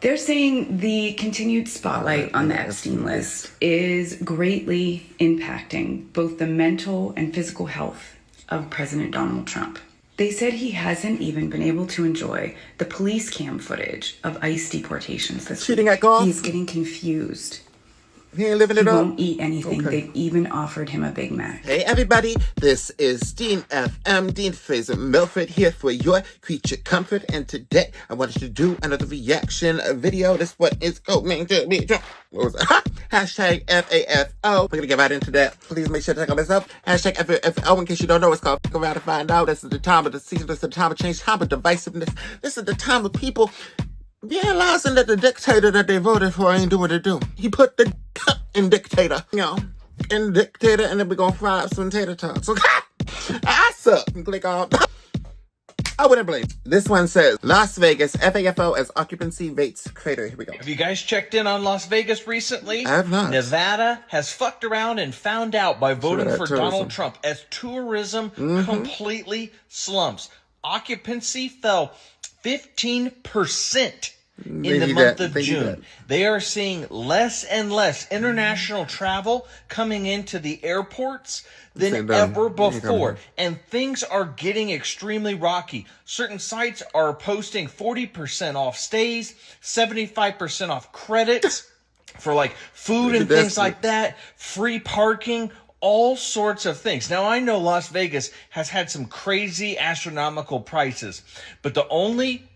They're saying the continued spotlight on the Epstein list is greatly impacting both the mental and physical health of President Donald Trump. They said he hasn't even been able to enjoy the police cam footage of ICE deportations this Cheating week. at golf? He's getting confused. He ain't living it up? He won't eat anything. Okay. They've even offered him a Big Mac. Hey everybody, this is Dean FM, Dean Fraser Milford here for your creature comfort, and today I wanted to do another reaction video. This what is going to be, what was that? Hashtag FAFO. We're gonna get right into that. Please make sure to check out myself. Hashtag FAFO, in case you don't know, it's called Fuck Around to Find Out. This is the time of the season, this is the time of change, time of divisiveness. This is the time of people realizing that the dictator that they voted for ain't doing what it do. He put the in dictator, in dictator, and then we're gonna fry up some tater tots. Okay? I suck. Click on. I wouldn't blame. This one says Las Vegas FAFO as occupancy rates crater. Here we go. Have you guys checked in on Las Vegas recently? I have not. Nevada has fucked around and found out by voting for Donald Trump as tourism completely slumps. Occupancy fell 15% in the month of June. They are seeing less and less international travel coming into the airports than ever before. And things are getting extremely rocky. Certain sites are posting 40% off stays, 75% off credits for like food and things like that, free parking, all sorts of things. Now, I know Las Vegas has had some crazy astronomical prices, but the only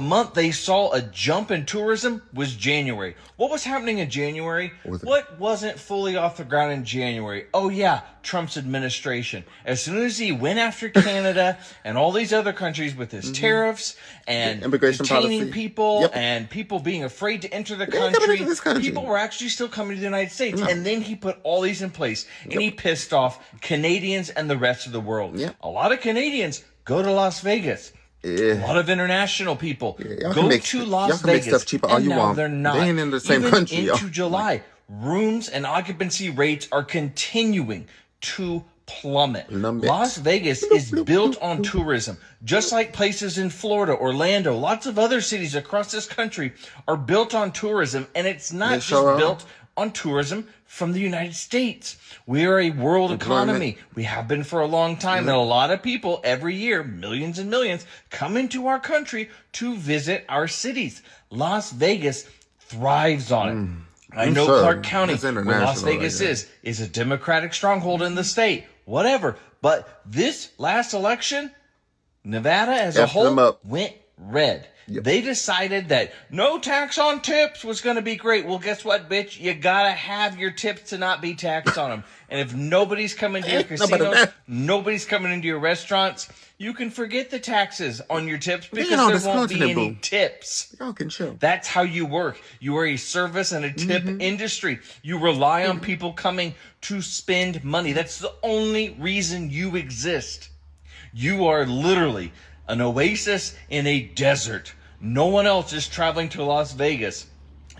month they saw a jump in tourism was January. What was happening in January? What wasn't fully off the ground in January? Oh yeah, Trump's administration. As soon as he went after Canada and all these other countries with his tariffs and immigration detaining policy, people and people being afraid to enter the country, people were actually still coming to the United States. And then he put all these in place, and he pissed off Canadians and the rest of the world. A lot of Canadians go to Las Vegas. A lot of international people go to Las Vegas, stuff cheaper all and you now want. they're not. They ain't in the same Even country, into July, rooms and occupancy rates are continuing to plummet. Las Vegas is built on tourism, just like places in Florida, Orlando, lots of other cities across this country are built on tourism, and it's not just built on tourism from the United States. We are a world economy. We have been for a long time, and a lot of people every year, millions and millions, come into our country to visit our cities. Las Vegas thrives on it. I know Clark County, where Las Vegas is a Democratic stronghold in the state, whatever. But this last election, Nevada as a whole went red. They decided that no tax on tips was going to be great. Well, guess what, bitch? You got to have your tips to not be taxed on them. And if nobody's coming to your casinos, nobody's coming into your restaurants, you can forget the taxes on your tips because there won't be any tips. Y'all can chill. That's how you work. You are a service and a tip industry. You rely on people coming to spend money. That's the only reason you exist. You are literally an oasis in a desert. No one else is traveling to Las Vegas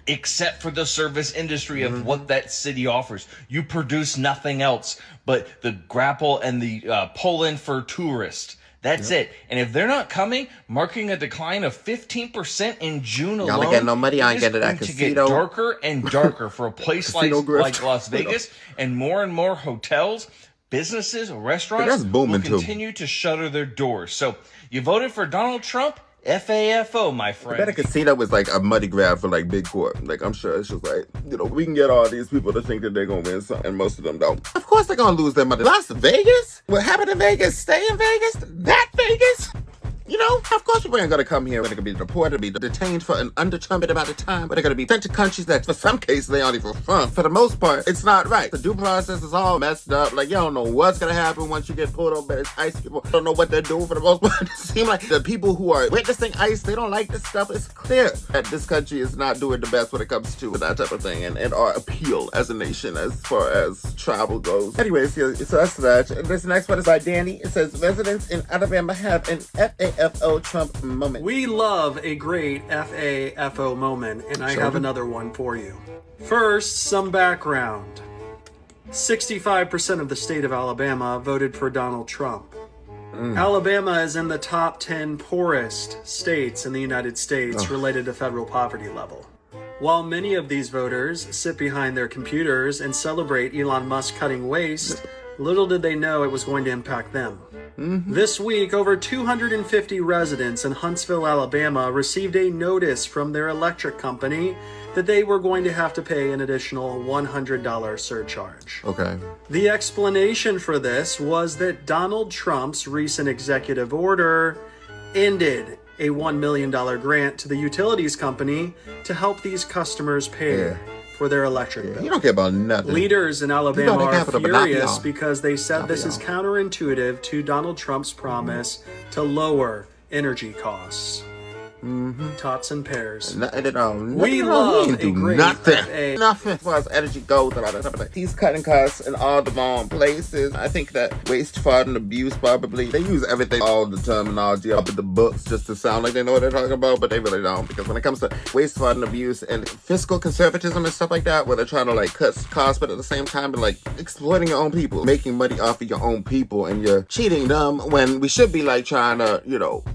except for the service industry of what that city offers. You produce nothing else but the grapple and the pull-in for tourists. That's it. And if they're not coming, marking a decline of 15% in June alone, y'all ain't getting no money. I ain't getting that casino. To get darker and darker for a place like Las Vegas, and more hotels, businesses, restaurants will continue to shutter their doors. So you voted for Donald Trump? FAFO, my friend. I bet a casino was like a money grab for like big corp. Like, I'm sure it's just like, we can get all these people to think that they're gonna win something, and most of them don't. Of course they're gonna lose their money. Las Vegas? What happened in Vegas? Stay in Vegas? That Vegas? Of course people ain't gonna come here. They're gonna be deported, be detained for an undetermined amount of time. But they're gonna be sent to countries that, for some cases, they aren't even from. For the most part, it's not right. The due process is all messed up. Like, you don't know what's gonna happen once you get pulled over by this ICE people. Don't know what they're doing for the most part. It seems like the people who are witnessing ICE, they don't like this stuff. It's clear that this country is not doing the best when it comes to that type of thing and our appeal as a nation as far as travel goes. Anyways, so that's that. And this next one is by Danny. It says, residents in Alabama have an FAFO Trump moment. We love a great FAFO moment, and I have another one for you. First, some background. 65% of the state of Alabama voted for Donald Trump. Alabama is in the top 10 poorest states in the United States related to federal poverty level. While many of these voters sit behind their computers and celebrate Elon Musk cutting waste, little did they know it was going to impact them. This week, over 250 residents in Huntsville, Alabama received a notice from their electric company that they were going to have to pay an additional $100 surcharge. Okay. The explanation for this was that Donald Trump's recent executive order ended a $1 million grant to the utilities company to help these customers pay for their electric bill. You don't care about nothing. Leaders in Alabama are furious y'all. because they said this is counterintuitive to Donald Trump's promise to lower energy costs. Tots and pears. Nothing at all. We love he ain't do a great nothing. FA. Nothing as far as energy goes and all that stuff. He's cutting costs in all the wrong places. I think that waste, fraud, and abuse probably, they use everything, all the terminology up in the books just to sound like they know what they're talking about, but they really don't. Because when it comes to waste, fraud, and abuse and fiscal conservatism and stuff like that, where they're trying to like cut costs, but at the same time, they're like exploiting your own people, making money off of your own people, and you're cheating them when we should be like trying to,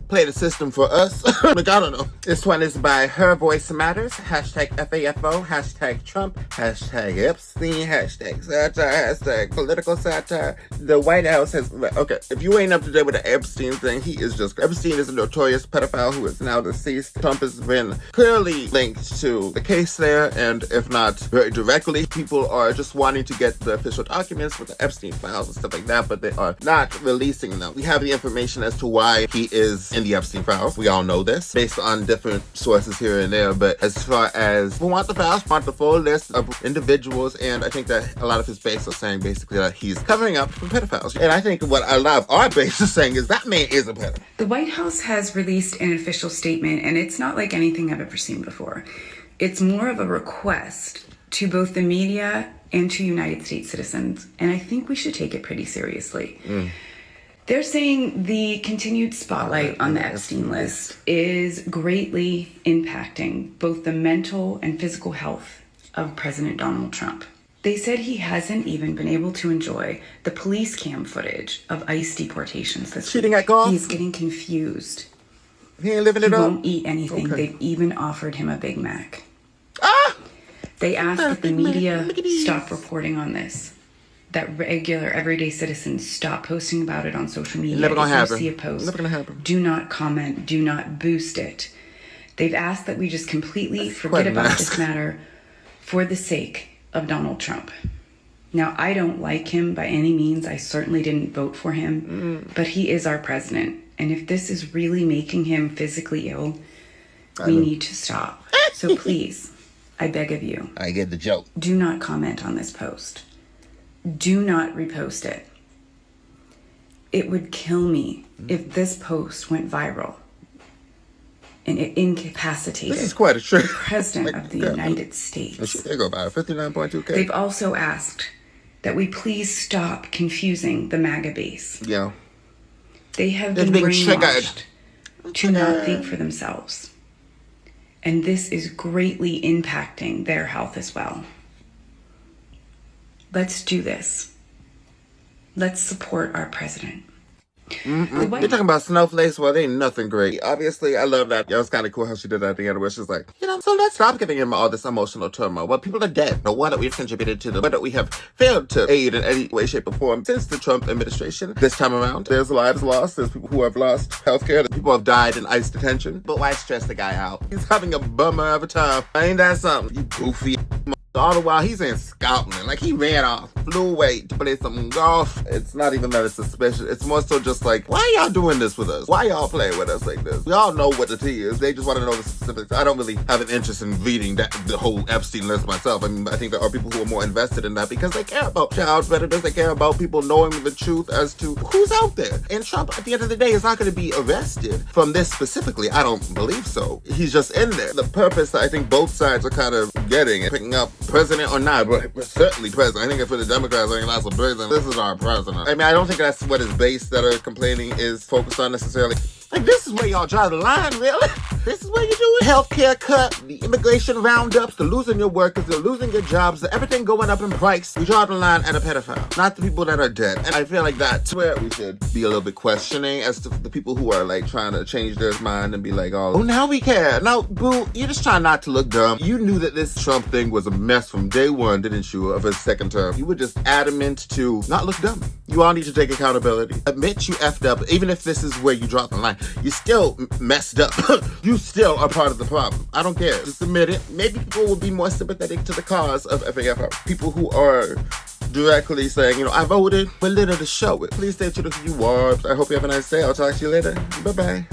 play the system for us. Like, I don't know. This one is by Her Voice Matters, hashtag FAFO, hashtag Trump, hashtag Epstein, hashtag satire, hashtag political satire. The White House has, okay, if you ain't up to date with the Epstein thing, Epstein is a notorious pedophile who is now deceased. Trump has been clearly linked to the case there, and if not very directly, people are just wanting to get the official documents with the Epstein files and stuff like that, but they are not releasing them. We have the information as to why he is in the Epstein files. We all know this, based on different sources here and there, but as far as we want the files, want the full list of individuals, and I think that a lot of his base are saying basically that he's covering up for pedophiles. And I think what a lot of our base is saying is that man is a pedophile. The White House has released an official statement, and it's not like anything I've ever seen before. It's more of a request to both the media and to United States citizens, and I think we should take it pretty seriously. They're saying the continued spotlight on the Epstein list is greatly impacting both the mental and physical health of President Donald Trump. They said he hasn't even been able to enjoy the police cam footage of ICE deportations this Cheating week. at golf? He's getting confused. He ain't living He it up. won't eat anything. Okay. They've even offered him a Big Mac. Ah! They asked that the media stop reporting on this. That regular, everyday citizens stop posting about it on social media. Never gonna happen. If you see a post, Never gonna happen. do not comment, do not boost it. They've asked that we just completely forget about this matter for the sake of Donald Trump. Now, I don't like him by any means. I certainly didn't vote for him, but he is our president. And if this is really making him physically ill, we need to stop. So please, I beg of you, I get the joke. do not comment on this post. Do not repost it. It would kill me if this post went viral and it incapacitated This is quite a trick. the President of the United States. There go by 59.2K. They've also asked that we please stop confusing the MAGA base. Yeah. They have They're been being brainwashed to not think for themselves. And this is greatly impacting their health as well. Let's do this. Let's support our president. You're talking about snowflakes? Well, they ain't nothing great. Obviously, I love that. It was kind of cool how she did that at the end, where she's like, so let's stop giving him all this emotional turmoil. Well, people are dead. The one that we've contributed to, the one that we have failed to aid in any way, shape, or form since the Trump administration. This time around, there's lives lost. There's people who have lost healthcare. People have died in ICE detention. But why stress the guy out? He's having a bummer of a time. Ain't that something? You goofy. All the while, he's in Scotland. Like, he ran off, flew away to play some golf. It's not even that it's suspicious. It's more so just like, why y'all doing this with us? Why y'all playing with us like this? We all know what the tea is. They just want to know the specifics. I don't really have an interest in reading the whole Epstein list myself. I mean, I think there are people who are more invested in that because they care about child predators. They care about people knowing the truth as to who's out there. And Trump, at the end of the day, is not going to be arrested from this specifically. I don't believe so. He's just in there. The purpose that I think both sides are kind of getting and picking up, president or not, but certainly president. I think if for the Democrats, I think that's a president. This is our president. I mean, I don't think that's what his base that are complaining is focused on necessarily. Like, this is where y'all draw the line, really? This is where you do it? Healthcare cut, the immigration roundups, the losing your workers, the losing your jobs, the everything going up in price. We draw the line at a pedophile, not the people that are dead. And I feel like that's where we should be a little bit questioning as to the people who are like trying to change their mind and be like, oh, now we care. Now, boo, you're just trying not to look dumb. You knew that this Trump thing was a mess from day one, didn't you, of his second term? You were just adamant to not look dumb. You all need to take accountability. Admit you effed up. Even if this is where you drop the line, you still messed up. You still are part of the problem. I don't care. Just admit it. Maybe people will be more sympathetic to the cause of FAFO. People who are directly saying, I voted, but little to show it. Please stay true to who you are. I hope you have a nice day. I'll talk to you later. Bye-bye.